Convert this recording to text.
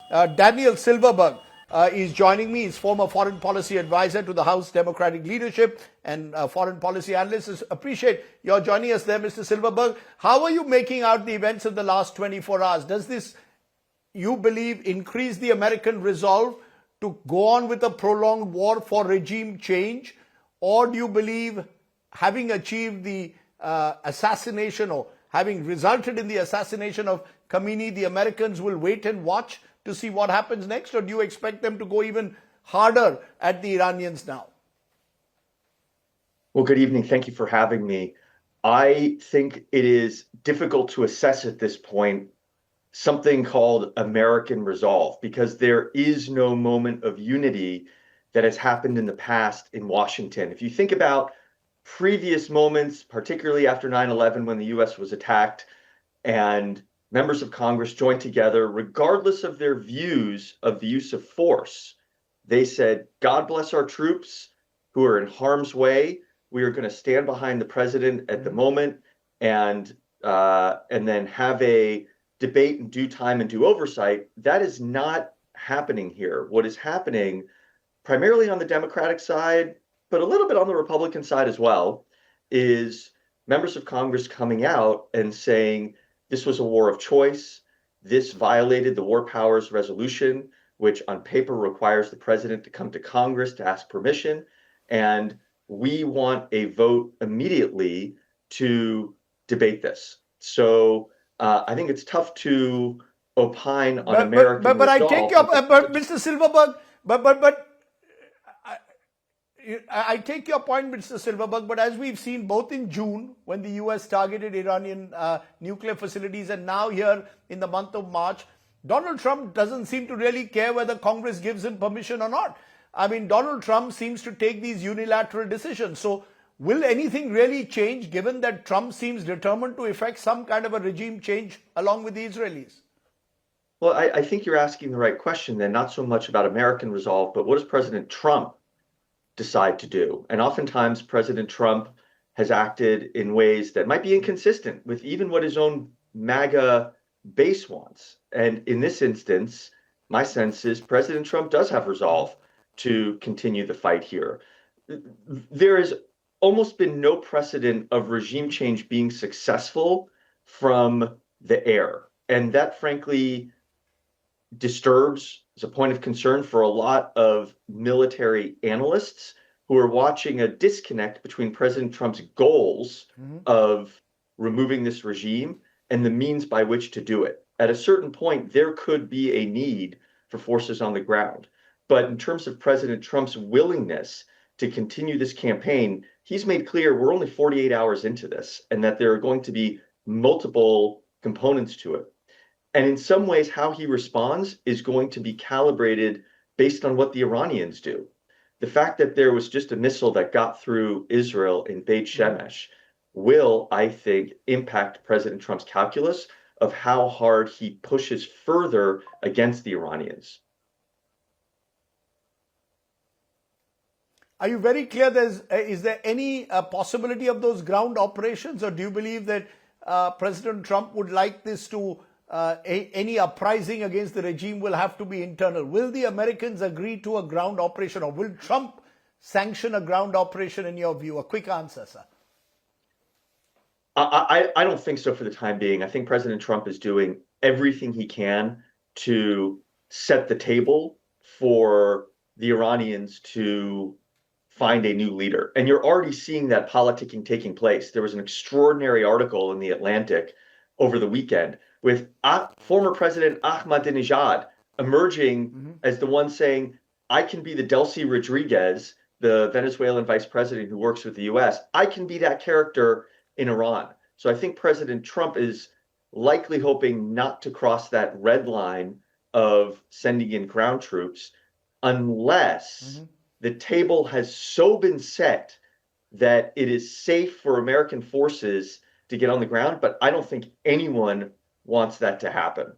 Daniel Silverberg is joining me. He's former foreign policy advisor to the House Democratic leadership and foreign policy analyst. Appreciate your joining us there, Mr. Silverberg. How are you making out the events of the last 24 hours? Does this, you believe, increase the American resolve to go on with a prolonged war for regime change? Or do you believe, having achieved the assassination or having resulted in the assassination of Khamenei, the Americans will wait and watch to see what happens next? Or do you expect them to go even harder at the Iranians now? Well, good evening. Thank you for having me. I think it is difficult to assess at this point something called American resolve, because there is no moment of unity that has happened in the past in Washington. If you think about previous moments, particularly after 9/11, when the US was attacked and members of Congress joined together, regardless of their views of the use of force, they said, God bless our troops who are in harm's way. We are going to stand behind the president at the moment and then have a debate in due time and due oversight. That is not happening here. What is happening, primarily on the Democratic side, but a little bit on the Republican side as well, is members of Congress coming out and saying this was a war of choice. This violated the War Powers Resolution, which on paper requires the president to come to Congress to ask permission. And we want a vote immediately to debate this. So I think it's tough to opine on American but I resolve. take your, but Mr. Silverberg, I take your point, Mr. Silverberg, but as we've seen both in June, when the US targeted Iranian nuclear facilities, and now here in the month of March, Donald Trump doesn't seem to really care whether Congress gives him permission or not. I mean, Donald Trump seems to take these unilateral decisions. So will anything really change, given that Trump seems determined to effect some kind of a regime change along with the Israelis? Well, I think you're asking the right question then, not so much about American resolve, but what does President Trump decide to do? And oftentimes President Trump has acted in ways that might be inconsistent with even what his own MAGA base wants. And in this instance, my sense is President Trump does have resolve to continue the fight here. There has almost been no precedent of regime change being successful from the air. And that, frankly, disturbs, is a point of concern for a lot of military analysts who are watching a disconnect between President Trump's goals of removing this regime and the means by which to do it. At a certain point, there could be a need for forces on the ground. But in terms of President Trump's willingness to continue this campaign, he's made clear we're only 48 hours into this and that there are going to be multiple components to it. And in some ways, how he responds is going to be calibrated based on what the Iranians do. The fact that there was just a missile that got through Israel in Beit Shemesh will, I think, impact President Trump's calculus of how hard he pushes further against the Iranians. Are you very clear? Is there any possibility of those ground operations, or do you believe that President Trump would like this to, any uprising against the regime will have to be internal? Will the Americans agree to a ground operation, or will Trump sanction a ground operation in your view? A quick answer, sir. I don't think so for the time being. I think President Trump is doing everything he can to set the table for the Iranians to find a new leader. And you're already seeing that politicking taking place. There was an extraordinary article in The Atlantic over the weekend with former President Ahmadinejad emerging as the one saying, I can be the Delcy Rodriguez, the Venezuelan vice president who works with the US. I can be that character in Iran. So I think President Trump is likely hoping not to cross that red line of sending in ground troops unless the table has so been set that it is safe for American forces to get on the ground. But I don't think anyone wants that to happen.